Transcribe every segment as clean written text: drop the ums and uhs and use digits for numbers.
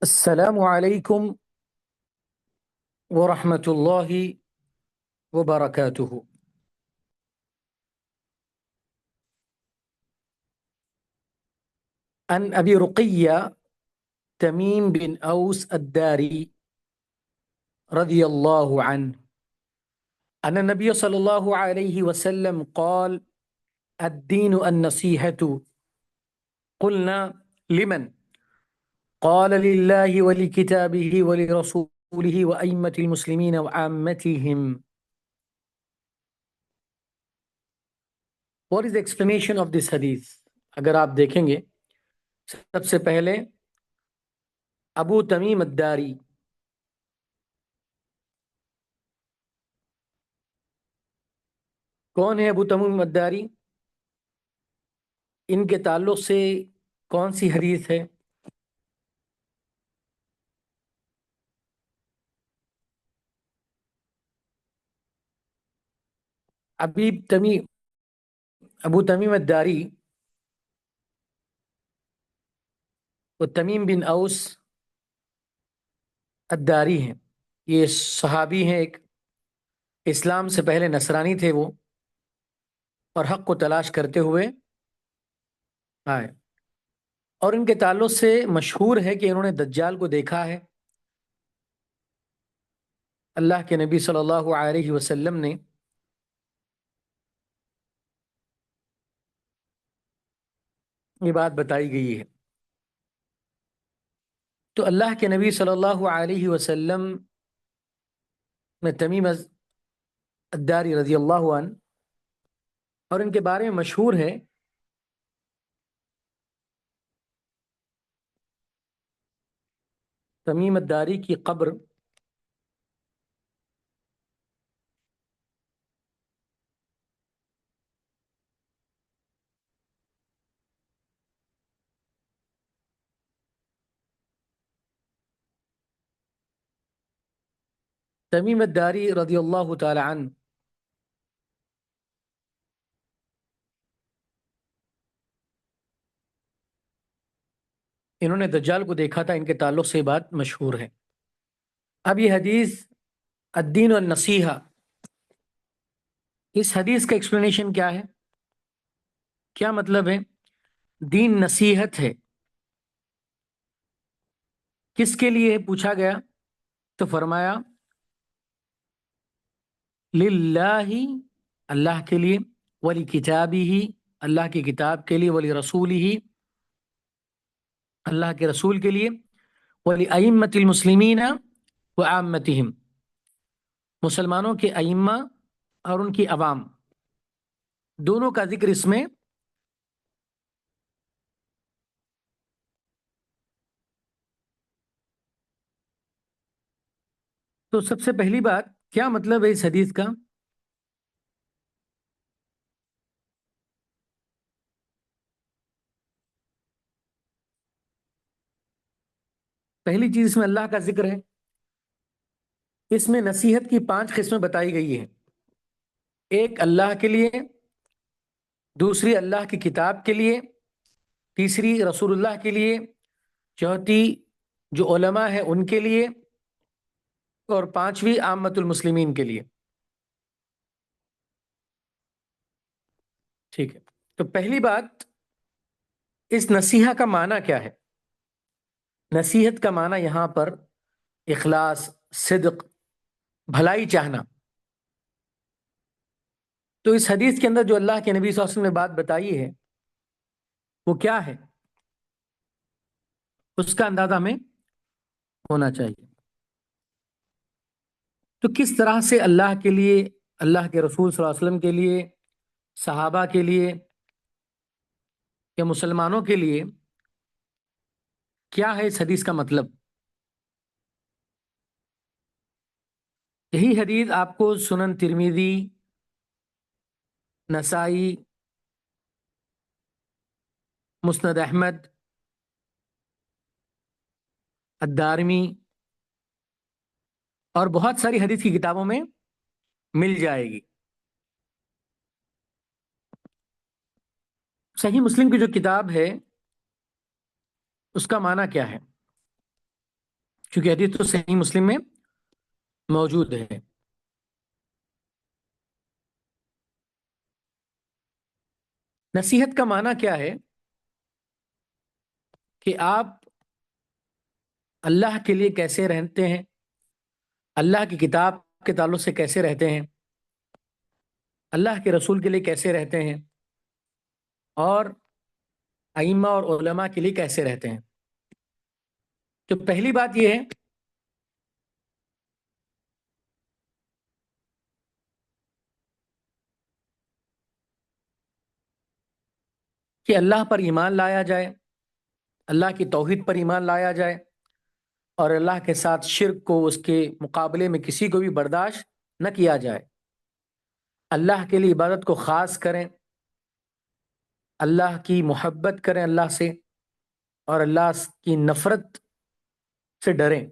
السلام علیکم ورحمۃ اللہ وبرکاتہ۔ عن ابی رقیہ تمیم بن اوس الداری رضی اللہ عنہ ان النبی صلی اللہ علیہ وسلم قال الدین النصیحة قلنا لمن قال للہ ولکتابہ ولرسولہ وأئمة المسلمین وعامتهم۔ What is the explanation of this hadith؟ اگر آپ دیکھیں گے سب سے پہلے ابو تمیم الداری، کون ہے ابو تمیم الداری؟ ان کے تعلق سے کون سی حدیث ہے؟ ابو تمیم الداری وہ تمیم بن اوس الداری ہیں، یہ صحابی ہیں، ایک اسلام سے پہلے نصرانی تھے وہ، اور حق کو تلاش کرتے ہوئے آئے، اور ان کے تعلق سے مشہور ہے کہ انہوں نے دجال کو دیکھا ہے۔ اللہ کے نبی صلی اللہ علیہ وسلم نے یہ بات بتائی گئی ہے، تو اللہ کے نبی صلی اللہ علیہ وسلم میں تمیم الداری رضی اللہ عنہ، اور ان کے بارے میں مشہور ہے تمیم الداری کی قبر تمیم الداری رضی اللہ تعالی عنہ انہوں نے دجال کو دیکھا تھا، ان کے تعلق سے یہ بات مشہور ہے۔ اب یہ حدیث الدین والنصیحہ، اس حدیث کا ایکسپلینیشن کیا ہے؟ کیا مطلب ہے؟ دین نصیحت ہے، کس کے لیے پوچھا گیا تو فرمایا للہ، اللہ کے لیے، ولی کتابہ، اللہ کی کتاب کے لیے، ولی رسولہ، اللہ کے رسول کے لیے، ولی ائمۃ المسلمین وعامتہم، مسلمانوں کے ائمہ اور ان کی عوام، دونوں کا ذکر اس میں تو سب سے پہلی بات کیا مطلب ہے اس حدیث کا؟ پہلی چیز اس میں اللہ کا ذکر ہے، اس میں نصیحت کی 5 قسمیں بتائی گئی ہیں، ایک اللہ کے لیے، دوسری اللہ کی کتاب کے لیے، تیسری رسول اللہ کے لیے، چوتھی جو علماء ہیں ان کے لیے، اور پانچویں عامت المسلمین کے لیے۔ ٹھیک ہے، تو پہلی بات، اس نصیحہ کا معنی کیا ہے؟ نصیحت کا معنی یہاں پر اخلاص، صدق، بھلائی چاہنا۔ تو اس حدیث کے اندر جو اللہ کے نبی صلی اللہ علیہ وسلم نے بات بتائی ہے وہ کیا ہے، اس کا اندازہ ہمیں ہونا چاہیے۔ تو کس طرح سے اللہ کے لیے، اللہ کے رسول صلی اللہ علیہ وسلم کے لیے، صحابہ کے لیے یا مسلمانوں کے لیے کیا ہے اس حدیث کا مطلب؟ یہی حدیث آپ کو سنن ترمذی، نسائی، مسند احمد، الدارمی اور بہت ساری حدیث کی کتابوں میں مل جائے گی۔ صحیح مسلم کی جو کتاب ہے اس کا معنی کیا ہے؟ کیونکہ حدیث تو صحیح مسلم میں موجود ہے. نصیحت کا معنی کیا ہے؟ کہ آپ اللہ کے لیے کیسے رہتے ہیں، اللہ کی کتاب کے تعلق سے کیسے رہتے ہیں، اللہ کے رسول کے لیے کیسے رہتے ہیں، اور ائمہ اور علماء کے لیے کیسے رہتے ہیں. تو پہلی بات یہ ہے کہ اللہ پر ایمان لایا جائے، اللہ کی توحید پر ایمان لایا جائے، اور اللہ کے ساتھ شرک کو اس کے مقابلے میں کسی کو بھی برداشت نہ کیا جائے. اللہ کے لیے عبادت کو خاص کریں، اللہ کی محبت کریں اللہ سے، اور اللہ کی نفرت سے ڈریں.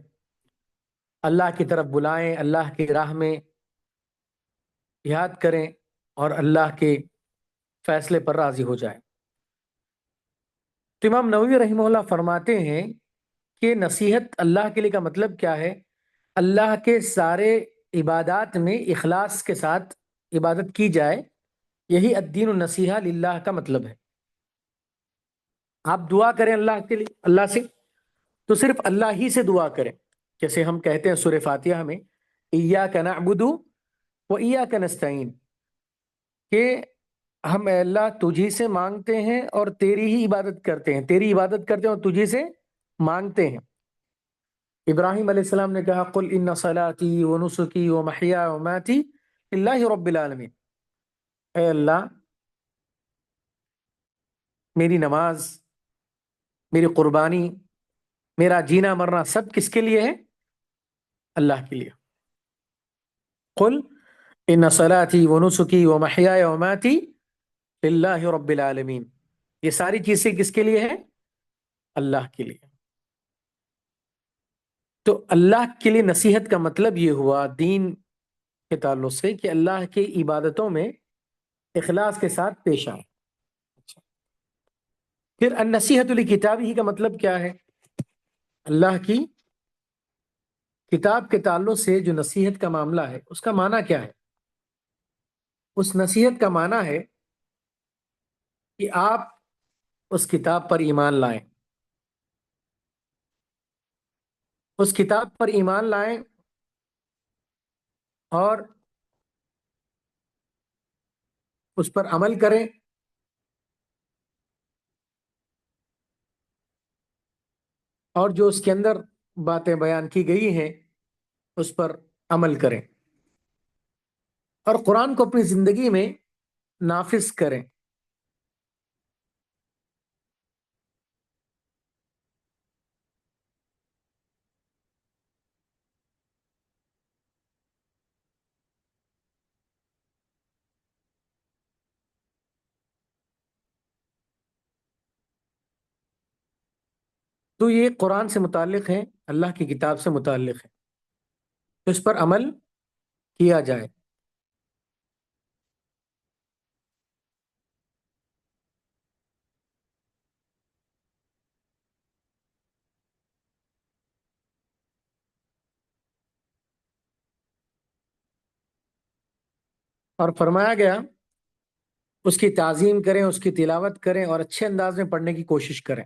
اللہ کی طرف بلائیں، اللہ کی راہ میں یاد کریں، اور اللہ کے فیصلے پر راضی ہو جائیں. تو امام نووی رحمہ اللہ فرماتے ہیں کہ نصیحت اللہ کے لیے کا مطلب کیا ہے؟ اللہ کے سارے عبادات میں اخلاص کے ساتھ عبادت کی جائے، یہی الدین النصیحہ للہ کا مطلب ہے. آپ دعا کریں اللہ کے لیے، اللہ سے، تو صرف اللہ ہی سے دعا کریں. جیسے ہم کہتے ہیں سورہ فاتحہ میں ایاک نعبد و ایاک نستعین، کہ ہم اے اللہ تجھی سے مانگتے ہیں اور تیری ہی عبادت کرتے ہیں، تیری عبادت کرتے ہیں اور تجھی سے مانگتے ہیں. ابراہیم علیہ السلام نے کہا قل ان صلاتی و نسکی و محیا و ماتی للہ رب العالمین، اے اللہ میری نماز، میری قربانی، میرا جینا مرنا سب کس کے لیے ہے؟ اللہ کے لیے. قل ان صلاتی و نسکی و محیا و ماتی للہ رب العالمین، یہ ساری چیزیں کس کے لیے ہیں؟ اللہ کے لیے. تو اللہ کے لیے نصیحت کا مطلب یہ ہوا دین کے تعلق سے کہ اللہ کی عبادتوں میں اخلاص کے ساتھ پیش آئے. پھر النصیحت لکتاب ہی کا مطلب کیا ہے؟ اللہ کی کتاب کے تعلق سے جو نصیحت کا معاملہ ہے اس کا معنی کیا ہے؟ اس نصیحت کا معنی ہے کہ آپ اس کتاب پر ایمان لائیں، اس کتاب پر ایمان لائیں اور اس پر عمل کریں، اور جو اس کے اندر باتیں بیان کی گئی ہیں اس پر عمل کریں، اور قرآن کو اپنی زندگی میں نافذ کریں. تو یہ قرآن سے متعلق ہے، اللہ کی کتاب سے متعلق ہے، تو اس پر عمل کیا جائے. اور فرمایا گیا اس کی تعظیم کریں، اس کی تلاوت کریں، اور اچھے انداز میں پڑھنے کی کوشش کریں.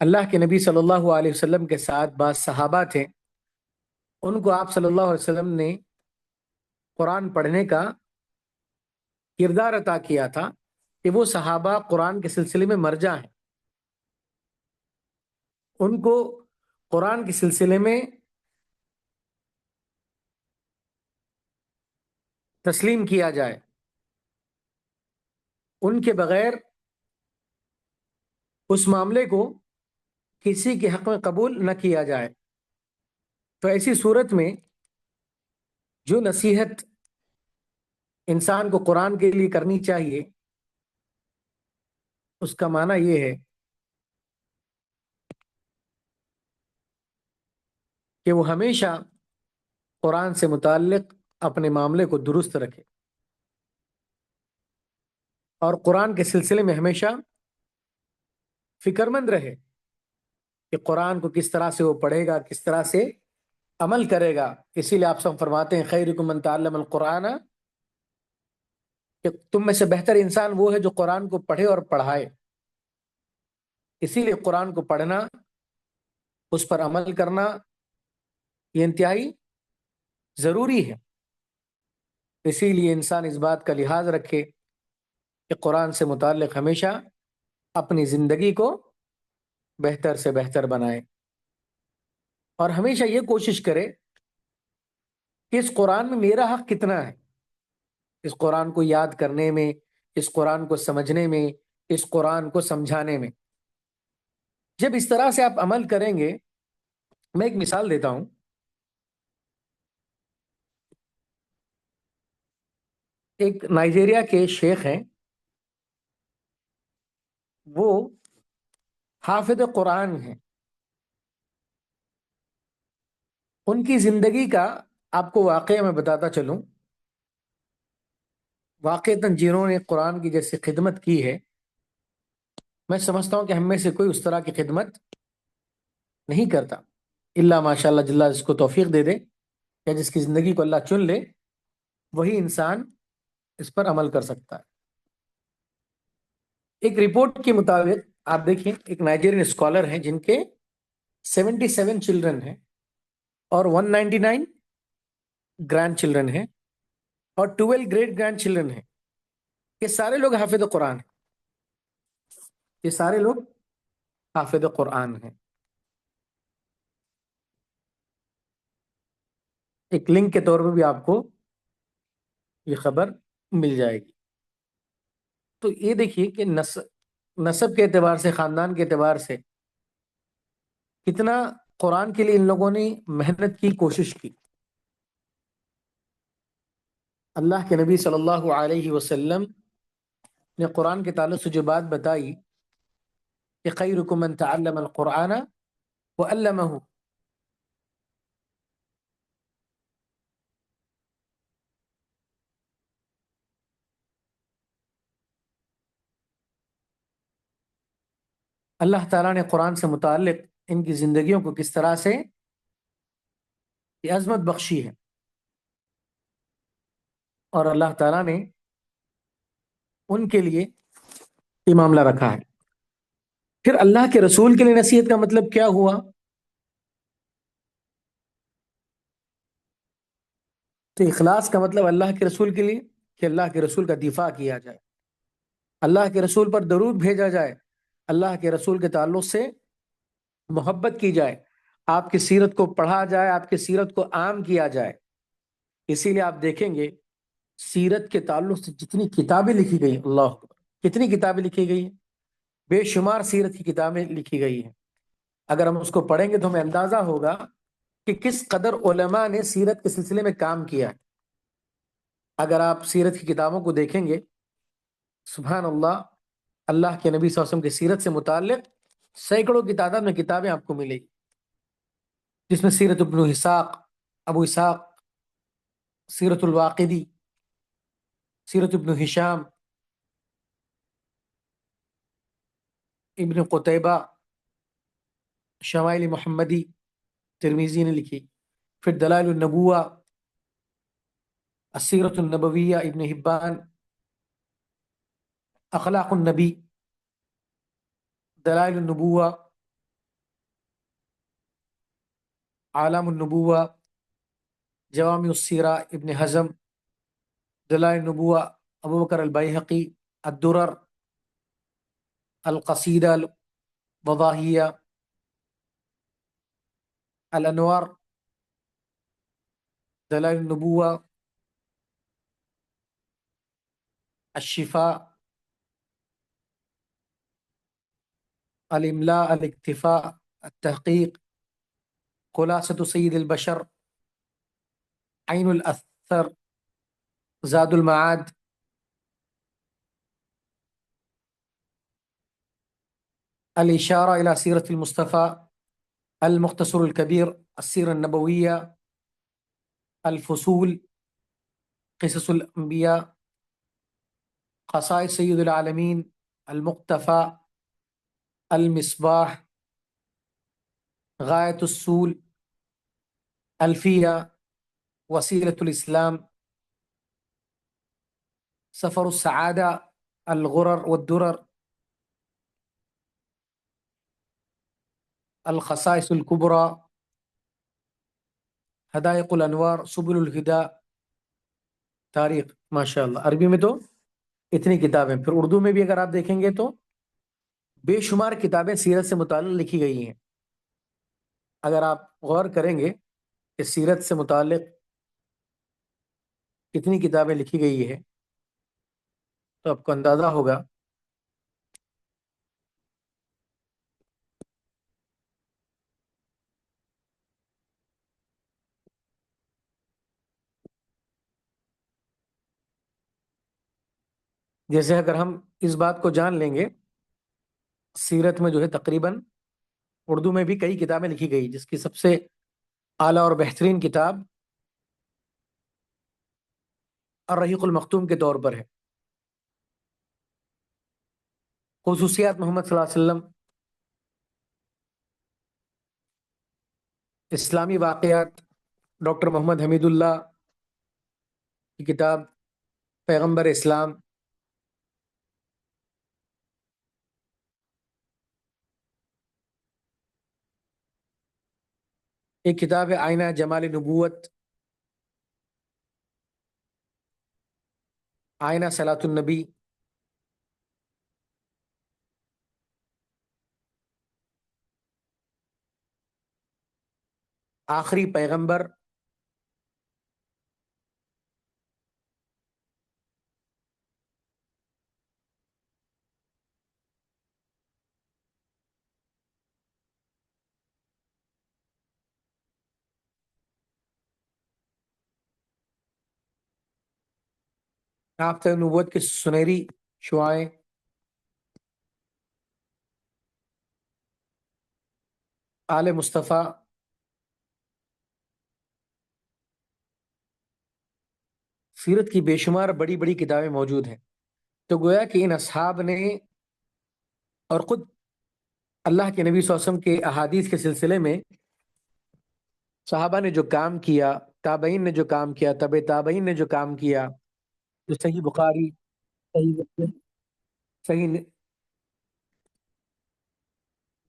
اللہ کے نبی صلی اللہ علیہ وسلم کے ساتھ بعض صحابہ تھے، ان کو آپ صلی اللہ علیہ وسلم نے قرآن پڑھنے کا کردار عطا کیا تھا کہ وہ صحابہ قرآن کے سلسلے میں مرجع ہیں، ان کو قرآن کے سلسلے میں تسلیم کیا جائے، ان کے بغیر اس معاملے کو کسی کے حق میں قبول نہ کیا جائے. تو ایسی صورت میں جو نصیحت انسان کو قرآن کے لیے کرنی چاہیے اس کا معنی یہ ہے کہ وہ ہمیشہ قرآن سے متعلق اپنے معاملے کو درست رکھے، اور قرآن کے سلسلے میں ہمیشہ فکر مند رہے. کہ قرآن کو کس طرح سے وہ پڑھے گا، کس طرح سے عمل کرے گا۔ اسی لیے آپ سب فرماتے ہیں خیرکم من تعلم القرآن، کہ تم میں سے بہتر انسان وہ ہے جو قرآن کو پڑھے اور پڑھائے۔ اسی لیے قرآن کو پڑھنا، اس پر عمل کرنا، یہ انتہائی ضروری ہے۔ اسی لیے انسان اس بات کا لحاظ رکھے کہ قرآن سے متعلق ہمیشہ اپنی زندگی کو بہتر سے بہتر بنائے، اور ہمیشہ یہ کوشش کرے کہ اس قرآن میں میرا حق کتنا ہے، اس قرآن کو یاد کرنے میں، اس قرآن کو سمجھنے میں، اس قرآن کو سمجھانے میں۔ جب اس طرح سے آپ عمل کریں گے، میں ایک مثال دیتا ہوں۔ ایک نائجیریا کے شیخ ہیں، وہ حافظ قرآن ہیں۔ ان کی زندگی کا آپ کو واقعہ میں بتاتا چلوں۔ واقعتاً جنہوں نے قرآن کی جیسی خدمت کی ہے، میں سمجھتا ہوں کہ ہم میں سے کوئی اس طرح کی خدمت نہیں کرتا، الا ماشاء اللہ جل جس کو توفیق دے دے، یا جس کی زندگی کو اللہ چن لے، وہی انسان اس پر عمل کر سکتا ہے۔ ایک رپورٹ کے مطابق آپ دیکھیں، ایک نائجیرین اسکالر ہیں جن کے 77 چلڈرن ہیں، اور 199 گرینڈ چلڈرن ہیں، اور 12 گریٹ گرینڈ چلڈرن ہیں۔ یہ سارے لوگ حافظ قرآن ہیں، یہ سارے لوگ حافظ قرآن ہیں۔ ایک لنک کے طور پہ بھی آپ کو یہ خبر مل جائے گی۔ تو یہ دیکھیے کہ نسب کے اعتبار سے، خاندان کے اعتبار سے کتنا قرآن کے لیے ان لوگوں نے محنت کی، کوشش کی۔ اللہ کے نبی صلی اللہ علیہ وسلم نے قرآن کے تعلق سے جو بات بتائی کہ خیرکم من تعلم القرآن وعلمہ، اللہ تعالیٰ نے قرآن سے متعلق ان کی زندگیوں کو کس طرح سے یہ عظمت بخشی ہے، اور اللہ تعالیٰ نے ان کے لیے یہ معاملہ رکھا ہے۔ پھر اللہ کے رسول کے لیے نصیحت کا مطلب کیا ہوا؟ تو اخلاص کا مطلب اللہ کے رسول کے لیے کہ اللہ کے رسول کا دفاع کیا جائے، اللہ کے رسول پر درود بھیجا جائے، اللہ کے رسول کے تعلق سے محبت کی جائے، آپ کی سیرت کو پڑھا جائے، آپ کی سیرت کو عام کیا جائے۔ اسی لیے آپ دیکھیں گے سیرت کے تعلق سے جتنی کتابیں لکھی گئی، اللہ اکبر، کتنی کتابیں لکھی گئی ہیں، بے شمار سیرت کی کتابیں لکھی گئی ہیں۔ اگر ہم اس کو پڑھیں گے تو ہمیں اندازہ ہوگا کہ کس قدر علماء نے سیرت کے سلسلے میں کام کیا ہے۔ اگر آپ سیرت کی کتابوں کو دیکھیں گے، سبحان اللہ، اللہ کے نبی صلی اللہ علیہ وسلم کی سیرت سے متعلق سینکڑوں کی تعداد میں کتابیں آپ کو ملے گی، جس میں سیرت ابن اسحاق، ابو اسحاق، سیرت الواقدی، سیرت ابن ہشام، ابن قتیبہ، شمائل محمدی ترمیزی نے لکھی، پھر دلائل النبوہ، السیرت النبویہ ابن حبان، اخلاق النبی، دلائل النبوہ، عالم النبوہ، جوامع السیرہ ابن حزم، دلائل النبوہ ابو بکر البیہقی، الدرر، القصیدہ الوضاحیہ، الانوار، دلائل النبوہ، الشفاء، الاملاء، الاکتفاء، التحقیق، خلاصۃ سید البشر، عین الاثر، زاد المعاد، الاشارہ الى سیرت المصطفى، المختصر الكبیر، السیرہ النبویہ، الفصول، قصص الانبیاء، خصائص سید العالمین، المقتفى، المصباح، غایت السول، الفیہ، وسیلۃ الاسلام، سفر السعادہ، الغرر والدرر، الخصائص الکبریٰ، حدائق الانوار، سبل الہدا، تاریخ. ماشاء اللہ، عربی میں تو اتنی کتابیں. پھر اردو میں بھی اگر آپ دیکھیں گے تو بے شمار کتابیں سیرت سے متعلق لکھی گئی ہیں. اگر آپ غور کریں گے کہ سیرت سے متعلق کتنی کتابیں لکھی گئی ہے تو آپ کو اندازہ ہوگا. جیسے اگر ہم اس بات کو جان لیں گے، سیرت میں جو ہے تقریباً اردو میں بھی کئی کتابیں لکھی گئی، جس کی سب سے اعلیٰ اور بہترین کتاب الرحیق المختوم کے طور پر ہے. خصوصیات محمد صلی اللہ علیہ وسلم، اسلامی واقعات، ڈاکٹر محمد حمید اللہ کی کتاب پیغمبر اسلام، ایک کتاب ہے آئینہ جمال نبوت، آئینہ صلاۃ النبی، آخری پیغمبر، رابطہ نبوت کی سنہری شعائیں، آل مصطفیٰ. سیرت کی بے شمار بڑی بڑی کتابیں موجود ہیں. تو گویا کہ ان اصحاب نے اور خود اللہ کے نبی صلی اللہ علیہ وسلم کے احادیث کے سلسلے میں صحابہ نے جو کام کیا، تابعین نے جو کام کیا، تبع تابعین نے جو کام کیا، جو صحیح بخاری، صحیح مسلم، صحیح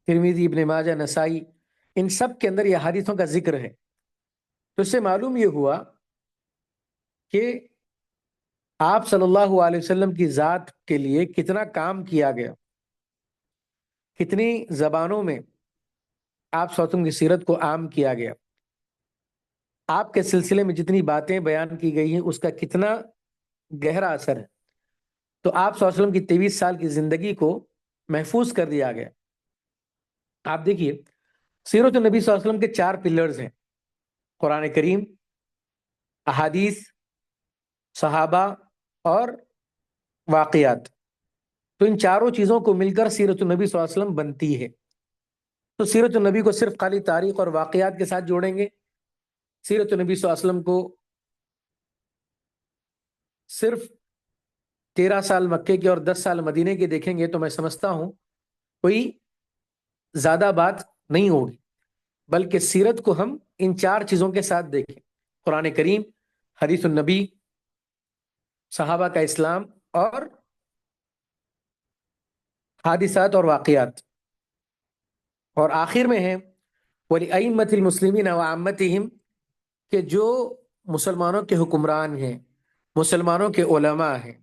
ترمذی، ابن ماجہ، نسائی، ان سب کے اندر یہ حدیثوں کا ذکر ہے. تو اس سے معلوم یہ ہوا کہ آپ صلی اللہ علیہ وسلم کی ذات کے لیے کتنا کام کیا گیا، کتنی زبانوں میں آپ صلی اللہ علیہ وسلم کی سیرت کو عام کیا گیا، آپ کے سلسلے میں جتنی باتیں بیان کی گئی ہیں اس کا کتنا گہرا اثر ہے. تو آپ صلی اللہ علیہ وسلم کی 23 سال کی زندگی کو محفوظ کر دیا گیا. آپ دیکھیے، سیرت النبی صلی اللہ علیہ وسلم کے 4 پلرز ہیں: قرآن کریم، احادیث، صحابہ اور واقعات. تو ان چاروں چیزوں کو مل کر سیرت النبی صلی اللہ علیہ وسلم بنتی ہے. تو سیرت النبی کو صرف خالی تاریخ اور واقعات کے ساتھ جوڑیں گے، سیرت النبی صلی اللہ علیہ وسلم کو صرف 13 سال مکے کے اور 10 سال مدینے کے دیکھیں گے تو میں سمجھتا ہوں کوئی زیادہ بات نہیں ہوگی. بلکہ سیرت کو ہم ان 4 چیزوں کے ساتھ دیکھیں: قرآن کریم، حدیث النبی، صحابہ کا اسلام اور حادثات اور واقعات. اور آخر میں ہے وَلِأَئِمَّةِ الْمُسْلِمِينَ وَعَامَّتِهِمْ، کہ جو مسلمانوں کے حکمران ہیں، مسلمانوں کے علماء ہیں،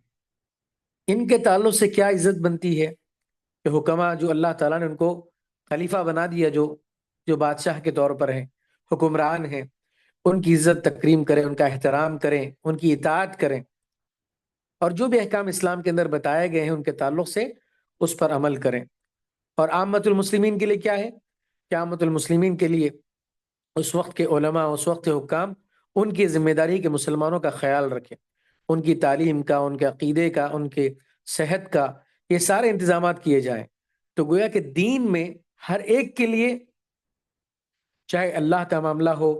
ان کے تعلق سے کیا عزت بنتی ہے کہ حکماء جو اللہ تعالیٰ نے ان کو خلیفہ بنا دیا، جو بادشاہ کے طور پر ہیں، حکمران ہیں، ان کی عزت تکریم کریں، ان کا احترام کریں، ان کی اطاعت کریں، اور جو بھی احکام اسلام کے اندر بتائے گئے ہیں ان کے تعلق سے اس پر عمل کریں. اور عامت المسلمین کے لیے کیا ہے کہ عامت المسلمین کے لیے اس وقت کے علماء، اس وقت کے حکام، ان کی ذمہ داری کہ مسلمانوں کا خیال رکھیں، ان کی تعلیم کا، ان کے عقیدے کا، ان کے صحت کا، یہ سارے انتظامات کیے جائیں. تو گویا کہ دین میں ہر ایک کے لیے، چاہے اللہ کا معاملہ ہو،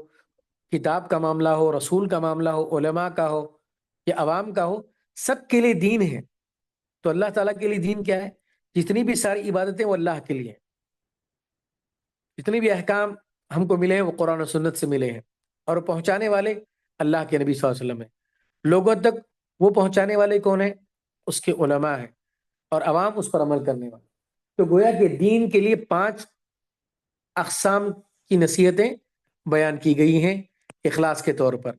کتاب کا معاملہ ہو، رسول کا معاملہ ہو، علماء کا ہو یا عوام کا ہو، سب کے لیے دین ہے. تو اللہ تعالیٰ کے لیے دین کیا ہے؟ جتنی بھی ساری عبادتیں وہ اللہ کے لیے ہیں. جتنے بھی احکام ہم کو ملے ہیں وہ قرآن و سنت سے ملے ہیں، اور پہنچانے والے اللہ کے نبی صلی اللہ علیہ وسلم ہیں۔ لوگوں تک وہ پہنچانے والے کون ہیں؟ اس کے علماء ہیں، اور عوام اس پر عمل کرنے والے۔ تو گویا کہ دین کے لیے 5 اقسام کی نصیحتیں بیان کی گئی ہیں اخلاص کے طور پر،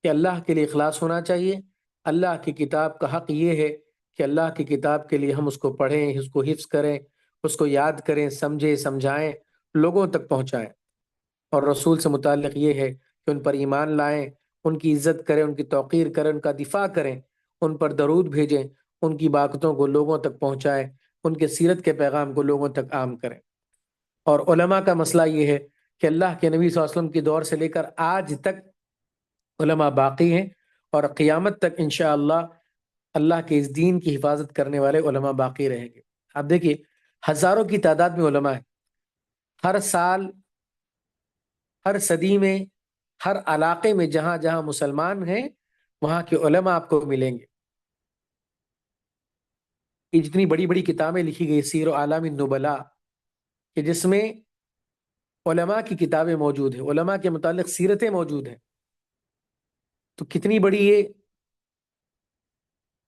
کہ اللہ کے لیے اخلاص ہونا چاہیے۔ اللہ کی کتاب کا حق یہ ہے کہ اللہ کی کتاب کے لیے ہم اس کو پڑھیں، اس کو حفظ کریں، اس کو یاد کریں، سمجھیں، سمجھائیں، لوگوں تک پہنچائیں۔ اور رسول سے متعلق یہ ہے کہ ان پر ایمان لائیں، ان کی عزت کریں، ان کی توقیر کریں، ان کا دفاع کریں، ان پر درود بھیجیں، ان کی باتوں کو لوگوں تک پہنچائیں، ان کے سیرت کے پیغام کو لوگوں تک عام کریں۔ اور علماء کا مسئلہ یہ ہے کہ اللہ کے نبی صلی اللہ علیہ وسلم کی دور سے لے کر آج تک علماء باقی ہیں، اور قیامت تک انشاءاللہ اللہ کے اس دین کی حفاظت کرنے والے علماء باقی رہیں گے۔ آپ دیکھیے، ہزاروں کی تعداد میں علماء ہیں، ہر سال، ہر صدی میں، ہر علاقے میں جہاں جہاں مسلمان ہیں وہاں کے علماء آپ کو ملیں گے۔ یہ جتنی بڑی بڑی کتابیں لکھی گئی، سیر و اعلام النبلاء، کہ جس میں علماء کی کتابیں موجود ہیں، علماء کے متعلق سیرتیں موجود ہیں، تو کتنی بڑی یہ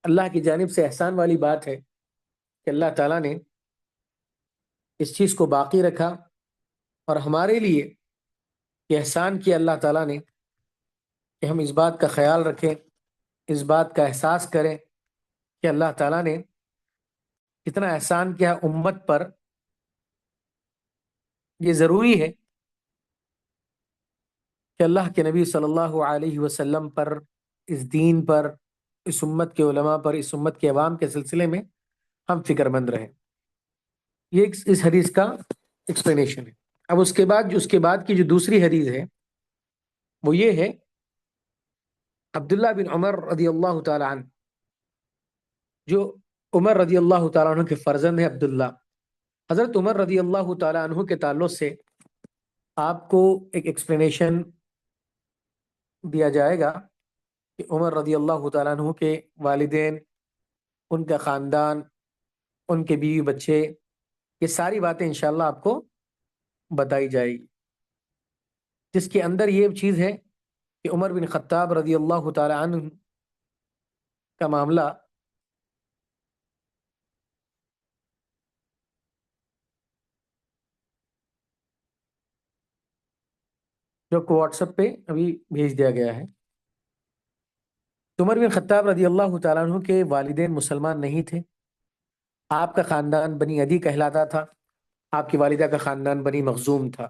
اللہ کی جانب سے احسان والی بات ہے کہ اللہ تعالیٰ نے اس چیز کو باقی رکھا، اور ہمارے لیے یہ احسان کیا اللہ تعالیٰ نے کہ ہم اس بات کا خیال رکھیں، اس بات کا احساس کریں کہ اللہ تعالیٰ نے کتنا احسان کیا امت پر۔ یہ ضروری ہے کہ اللہ کے نبی صلی اللہ علیہ وسلم پر، اس دین پر، اس امت کے علماء پر، اس امت کے عوام کے سلسلے میں ہم فکر مند رہیں۔ یہ اس حدیث کا ایکسپلینیشن ہے۔ اب اس کے بعد کی جو دوسری حدیث ہے وہ یہ ہے، عبداللہ بن عمر رضی اللہ تعالی عنہ، جو عمر رضی اللہ تعالیٰ عنہ کے فرزند ہیں عبداللہ۔ حضرت عمر رضی اللہ تعالیٰ عنہ کے تعلق سے آپ کو ایک ایکسپلینیشن دیا جائے گا کہ عمر رضی اللہ تعالیٰ عنہ کے والدین، ان کا خاندان، ان کے بیوی بچے، یہ ساری باتیں انشاءاللہ آپ کو بتائی جائے گی، جس کے اندر یہ چیز ہے کہ عمر بن خطاب رضی اللہ تعالیٰ عنہ کا معاملہ جو کو واٹس ایپ پہ ابھی بھیج دیا گیا ہے۔ عمر بن خطاب رضی اللہ تعالیٰ عنہ کے والدین مسلمان نہیں تھے۔ آپ کا خاندان بنی عدی کہلاتا تھا، آپ کی والدہ کا خاندان بنی مخزوم تھا۔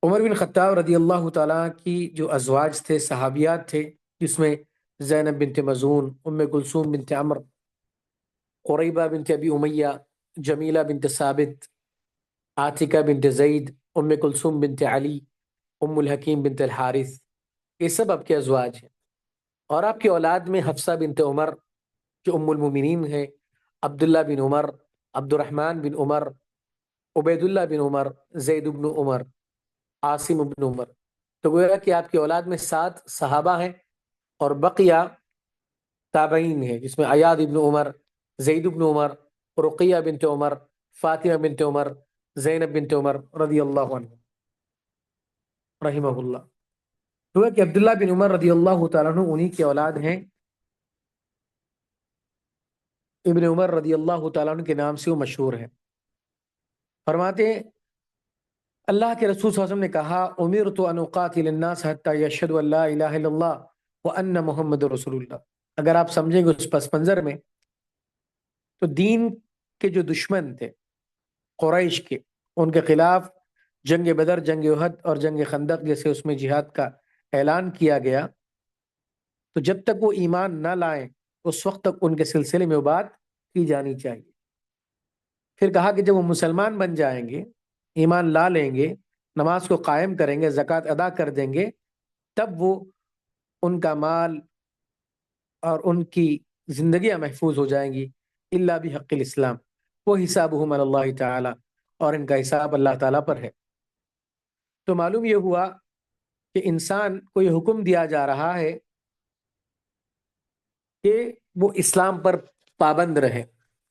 عمر بن خطاب رضی اللہ تعالیٰ کی جو ازواج تھے، صحابیات تھے، جس میں زینب بنت مزون، ام کلثوم بنت عمر، قریبہ بنت ابی امیہ، جمیلہ بنت ثابت، عاتکہ بنت زید، ام کلثوم بنت علی، ام الحکیم بنت الحارث، یہ سب آپ کے ازواج ہیں۔ اور آپ کی اولاد میں حفصہ بنت عمر جو ام المومنین ہے، عبداللہ بن عمر، عبد الرحمن بن عمر، عبید اللہ بن عمر، زید بن عمر، عاصم بن عمر۔ تو گویا کہ آپ کی اولاد میں 7 صحابہ ہیں، اور بقیہ تابعین ہیں، جس میں عیاض بن عمر، زید بن عمر، رقیہ بنت عمر، فاطمہ بنت عمر، زینب بنت عمر رضی اللہ عنہ رحمہ اللہ۔ گویا کہ عبداللہ بن عمر رضی اللہ تعالیٰ عنہ انہی کی اولاد ہیں۔ ابن عمر رضی اللہ تعالیٰ عنہ کے نام سے وہ مشہور ہیں۔ فرماتے ہیں اللہ کے رسول صلی اللہ علیہ وسلم نے کہا، امرت ان اقاتل الناس حتی یشہدوا ان لا الہ الا اللہ وان محمد رسول اللہ۔ اگر آپ سمجھیں گے اس پس منظر میں، تو دین کے جو دشمن تھے قریش کے، ان کے خلاف جنگ بدر، جنگ احد اور جنگ خندق جیسے اس میں جہاد کا اعلان کیا گیا، تو جب تک وہ ایمان نہ لائیں اس وقت تک ان کے سلسلے میں وہ بات کی جانی چاہیے۔ پھر کہا کہ جب وہ مسلمان بن جائیں گے، ایمان لا لیں گے، نماز کو قائم کریں گے، زکوٰۃ ادا کر دیں گے، تب وہ ان کا مال اور ان کی زندگیاں محفوظ ہو جائیں گی، الا بحق الاسلام وہ حسابہم علی اللہ تعالی، اور ان کا حساب اللہ تعالیٰ پر ہے۔ تو معلوم یہ ہوا کہ انسان کو یہ حکم دیا جا رہا ہے کہ وہ اسلام پر پابند رہے،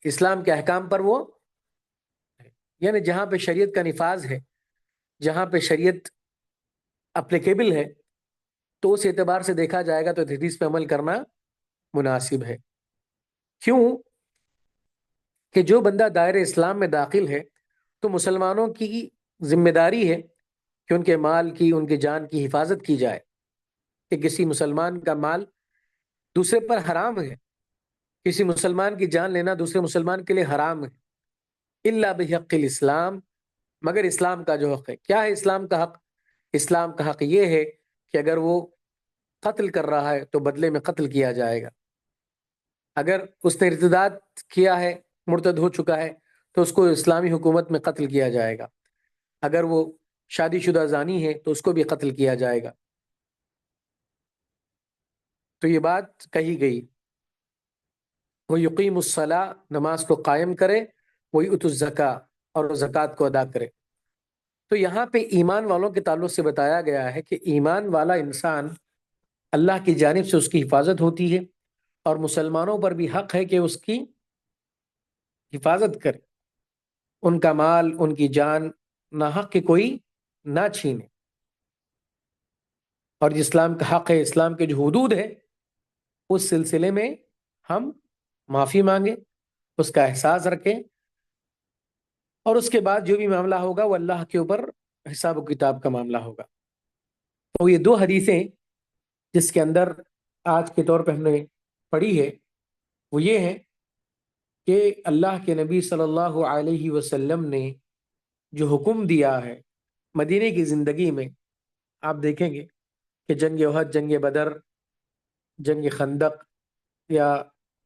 اسلام کے احکام پر وہ، یعنی جہاں پہ شریعت کا نفاذ ہے، جہاں پہ شریعت اپلیکیبل ہے، تو اس اعتبار سے دیکھا جائے گا تو حدیث پہ عمل کرنا مناسب ہے۔ کیوں کہ جو بندہ دائرہ اسلام میں داخل ہے تو مسلمانوں کی ذمہ داری ہے کہ ان کے مال کی، ان کی جان کی حفاظت کی جائے، کہ کسی مسلمان کا مال دوسرے پر حرام ہے، کسی مسلمان کی جان لینا دوسرے مسلمان کے لیے حرام ہے، الا بحق الاسلام، مگر اسلام کا جو حق ہے۔ کیا ہے اسلام کا حق؟ اسلام کا حق یہ ہے کہ اگر وہ قتل کر رہا ہے تو بدلے میں قتل کیا جائے گا، اگر اس نے ارتداد کیا ہے، مرتد ہو چکا ہے، تو اس کو اسلامی حکومت میں قتل کیا جائے گا، اگر وہ شادی شدہ زانی ہے تو اس کو بھی قتل کیا جائے گا۔ تو یہ بات کہی گئی، وہ یقیم الصلاۃ، نماز کو قائم کرے، وہ یؤت الزکاۃ، اور زکوٰۃ کو ادا کرے۔ تو یہاں پہ ایمان والوں کے تعلق سے بتایا گیا ہے کہ ایمان والا انسان اللہ کی جانب سے اس کی حفاظت ہوتی ہے، اور مسلمانوں پر بھی حق ہے کہ اس کی حفاظت کرے، ان کا مال، ان کی جان ناحق کے کوئی نہ چھینے، اور اسلام کا حق ہے، اسلام کے جو حدود ہے اس سلسلے میں ہم معافی مانگیں، اس کا احساس رکھیں، اور اس کے بعد جو بھی معاملہ ہوگا وہ اللہ کے اوپر حساب و کتاب کا معاملہ ہوگا۔ تو یہ دو حدیثیں جس کے اندر آج کے طور پہ ہم نے پڑھی ہے وہ یہ ہے کہ اللہ کے نبی صلی اللہ علیہ وسلم نے جو حکم دیا ہے مدینے کی زندگی میں، آپ دیکھیں گے کہ جنگ احد، جنگ بدر، جنگ خندق یا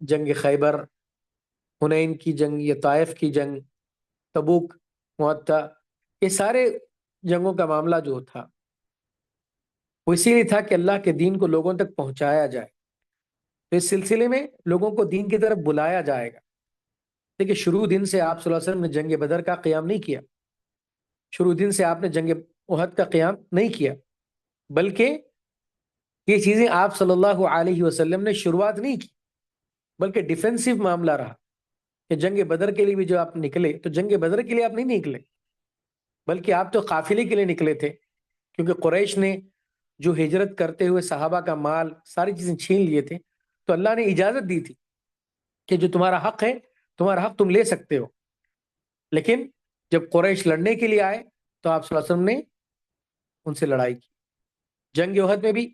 جنگ خیبر، حنین کی جنگ یا طائف کی جنگ، تبوک، معطا، یہ سارے جنگوں کا معاملہ جو تھا وہ اسی لیے تھا کہ اللہ کے دین کو لوگوں تک پہنچایا جائے۔ تو اس سلسلے میں لوگوں کو دین کی طرف بلایا جائے گا۔ دیکھیں، شروع دن سے آپ صلی اللہ علیہ وسلم نے جنگ بدر کا قیام نہیں کیا، شروع دن سے آپ نے جنگ احد کا قیام نہیں کیا، بلکہ یہ چیزیں آپ صلی اللہ علیہ وسلم نے شروعات نہیں کی، بلکہ ڈیفینسو معاملہ رہا کہ جنگ بدر کے لیے بھی جو آپ نکلے تو جنگ بدر کے لیے آپ نہیں نکلے، بلکہ آپ تو قافلے کے لیے نکلے تھے، کیونکہ قریش نے جو ہجرت کرتے ہوئے صحابہ کا مال، ساری چیزیں چھین لیے تھے، تو اللہ نے اجازت دی تھی کہ جو تمہارا حق ہے، تمہارا حق تم لے سکتے ہو۔ لیکن جب قریش لڑنے کے لیے آئے تو آپ صلی اللہ علیہ وسلم نے ان سے لڑائی کی۔ جنگ احد میں بھی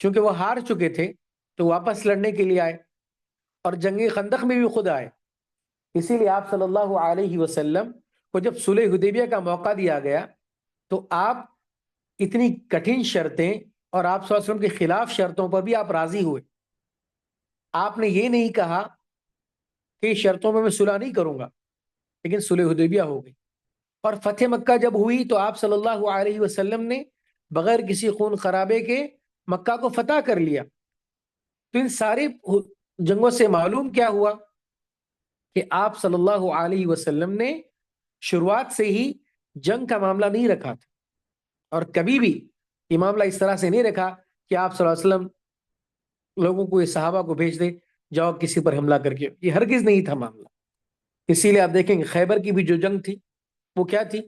چونکہ وہ ہار چکے تھے تو واپس لڑنے کے لیے آئے، اور جنگ خندق میں بھی خود آئے۔ اسی لیے آپ صلی اللہ علیہ وسلم کو جب صلح حدیبیہ کا موقع دیا گیا تو آپ اتنی کٹھن شرطیں اور آپ صلی اللہ علیہ وسلم کے خلاف شرطوں پر بھی آپ راضی ہوئے۔ آپ نے یہ نہیں کہا کہ شرطوں میں صلح نہیں کروں گا، لیکن صلح حدیبیہ ہو گئی، اور فتح مکہ جب ہوئی تو آپ صلی اللہ علیہ وسلم نے بغیر کسی خون خرابے کے مکہ کو فتح کر لیا۔ تو ان ساری جنگوں سے معلوم کیا ہوا کہ آپ صلی اللہ علیہ وسلم نے شروعات سے ہی جنگ کا معاملہ نہیں رکھا تھا، اور کبھی بھی یہ معاملہ اس طرح سے نہیں رکھا کہ آپ صلی اللہ علیہ وسلم لوگوں کو، یہ صحابہ کو بھیج دے جاؤ کسی پر حملہ کر کے، یہ ہرگز نہیں تھا معاملہ۔ اسی لیے آپ دیکھیں گے خیبر کی بھی جو جنگ تھی وہ کیا تھی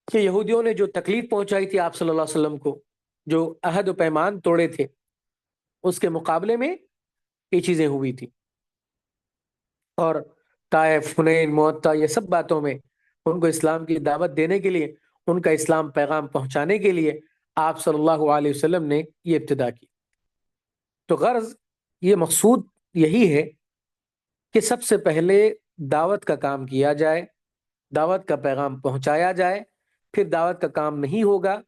کہ یہودیوں نے جو تکلیف پہنچائی تھی آپ صلی اللہ علیہ وسلم کو، جو عہد و پیمان توڑے تھے، اس کے مقابلے میں یہ چیزیں ہوئی تھی۔ اور طائف، حنین، معطا، یہ سب باتوں میں ان کو اسلام کی دعوت دینے کے لیے، ان کا اسلام پیغام پہنچانے کے لیے آپ صلی اللہ علیہ وسلم نے یہ ابتدا کی۔ تو غرض، یہ مقصود یہی ہے کہ سب سے پہلے دعوت کا کام کیا جائے، دعوت کا پیغام پہنچایا جائے، پھر دعوت کا کام نہیں ہوگا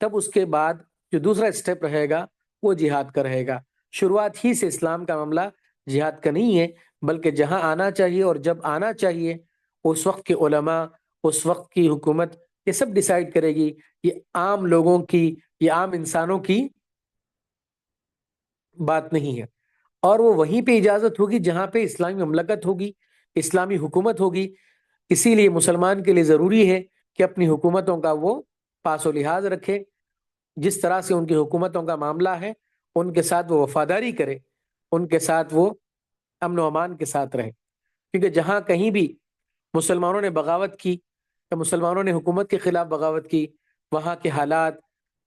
تب اس کے بعد جو دوسرا اسٹیپ رہے گا وہ جہاد کا رہے گا۔ شروعات ہی سے اسلام کا معاملہ جہاد کا نہیں ہے، بلکہ جہاں آنا چاہیے اور جب آنا چاہیے اس وقت کے علماء، اس وقت کی حکومت یہ سب ڈیسائیڈ کرے گی۔ یہ عام لوگوں کی، یہ عام انسانوں کی بات نہیں ہے، اور وہ وہیں پہ اجازت ہوگی جہاں پہ اسلامی مملکت ہوگی، اسلامی حکومت ہوگی۔ اسی لیے مسلمان کے لیے ضروری ہے کہ اپنی حکومتوں کا وہ پاس و لحاظ رکھے، جس طرح سے ان کی حکومتوں کا معاملہ ہے ان کے ساتھ وہ وفاداری کرے، ان کے ساتھ وہ امن و امان کے ساتھ رہے، کیونکہ جہاں کہیں بھی مسلمانوں نے بغاوت کی یا مسلمانوں نے حکومت کے خلاف بغاوت کی، وہاں کے حالات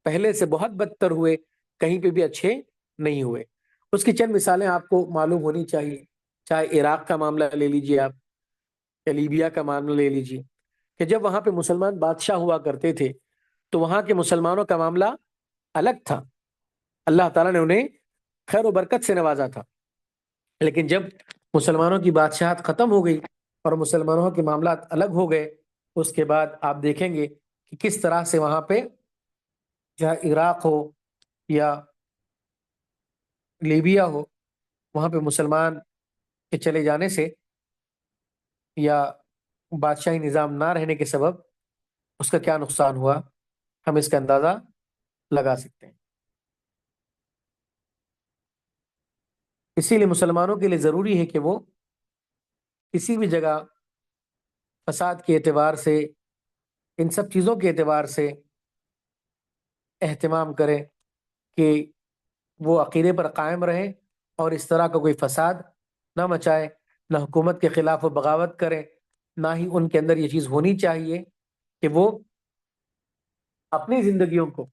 پہلے سے بہت بدتر ہوئے، کہیں پہ بھی اچھے نہیں ہوئے۔ اس کی چند مثالیں آپ کو معلوم ہونی چاہیے، چاہے عراق کا معاملہ لے لیجیے آپ، یا لیبیا کا معاملہ لے لیجیے، کہ جب وہاں پہ مسلمان بادشاہ ہوا کرتے تھے تو وہاں کے مسلمانوں کا معاملہ الگ تھا، اللہ تعالیٰ نے انہیں خیر و برکت سے نوازا تھا۔ لیکن جب مسلمانوں کی بادشاہت ختم ہو گئی اور مسلمانوں کے معاملات الگ ہو گئے، اس کے بعد آپ دیکھیں گے کہ کس طرح سے وہاں پہ چاہے عراق ہو یا لیبیا ہو، وہاں پہ مسلمان کے چلے جانے سے یا بادشاہی نظام نہ رہنے کے سبب اس کا کیا نقصان ہوا، ہم اس کا اندازہ لگا سکتے ہیں۔ اسی لیے مسلمانوں کے لیے ضروری ہے کہ وہ کسی بھی جگہ فساد کے اعتبار سے، ان سب چیزوں کے اعتبار سے اہتمام کریں کہ وہ عقیدے پر قائم رہیں اور اس طرح کا کوئی فساد نہ مچائے، نہ حکومت کے خلاف وہ بغاوت کریں، نہ ہی ان کے اندر یہ چیز ہونی چاہیے کہ وہ اپنی زندگیوں کو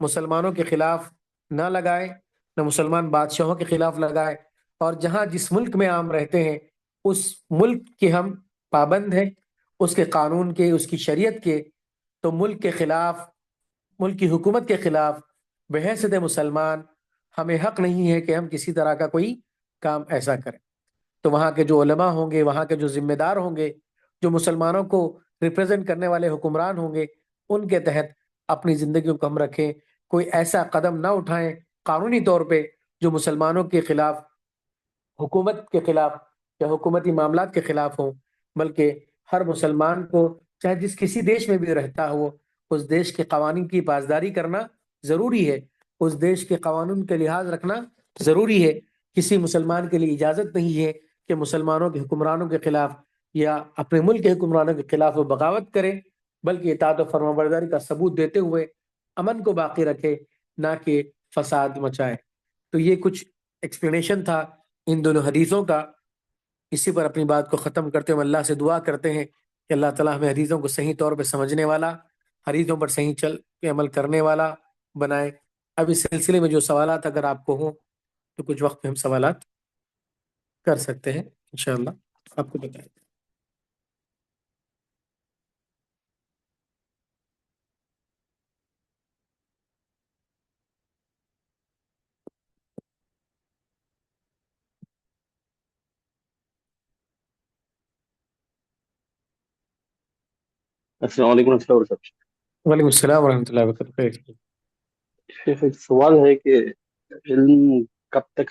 مسلمانوں کے خلاف نہ لگائے، نہ مسلمان بادشاہوں کے خلاف لگائے، اور جہاں جس ملک میں عام رہتے ہیں اس ملک کے ہم پابند ہیں، اس کے قانون کے، اس کی شریعت کے، تو ملک کے خلاف، ملک کی حکومت کے خلاف بحیثیت مسلمان ہمیں حق نہیں ہے کہ ہم کسی طرح کا کوئی کام ایسا کریں۔ تو وہاں کے جو علماء ہوں گے، وہاں کے جو ذمہ دار ہوں گے، جو مسلمانوں کو ریپرزینٹ کرنے والے حکمران ہوں گے، ان کے تحت اپنی زندگیوں کو ہم رکھیں، کوئی ایسا قدم نہ اٹھائیں قانونی طور پہ جو مسلمانوں کے خلاف، حکومت کے خلاف یا حکومتی معاملات کے خلاف ہوں، بلکہ ہر مسلمان کو چاہے جس کسی دیش میں بھی رہتا ہو، اس دیش کے قوانین کی پاسداری کرنا ضروری ہے، اس دیش کے قانون کے لحاظ رکھنا ضروری ہے۔ کسی مسلمان کے لیے اجازت نہیں ہے کہ مسلمانوں کے حکمرانوں کے خلاف یا اپنے ملک کے حکمرانوں کے خلاف وہ بغاوت کرے، بلکہ اطاعت و فرمانبرداری کا ثبوت دیتے ہوئے امن کو باقی رکھے، نہ کہ فساد مچائے۔ تو یہ کچھ ایکسپلینیشن تھا ان دونوں حدیثوں کا۔ اسی پر اپنی بات کو ختم کرتے ہوئے اللہ سے دعا کرتے ہیں کہ اللہ تعالیٰ ہمیں حدیثوں کو صحیح طور پہ سمجھنے والا، حدیثوں پر صحیح چل کے عمل کرنے والا بنائے۔ اب اس سلسلے میں جو سوالات اگر آپ کو ہوں تو کچھ وقت میں ہم سوالات کر سکتے ہیں انشاءاللہ، آپ کو بتائیں۔ السلام علیکم ورحمۃ اللہ وبرکاتہ۔ وعلیکم السلام ورحمۃ اللہ وبرکاتہ۔ شیخ، ایک سوال ہے کہ علم کب تک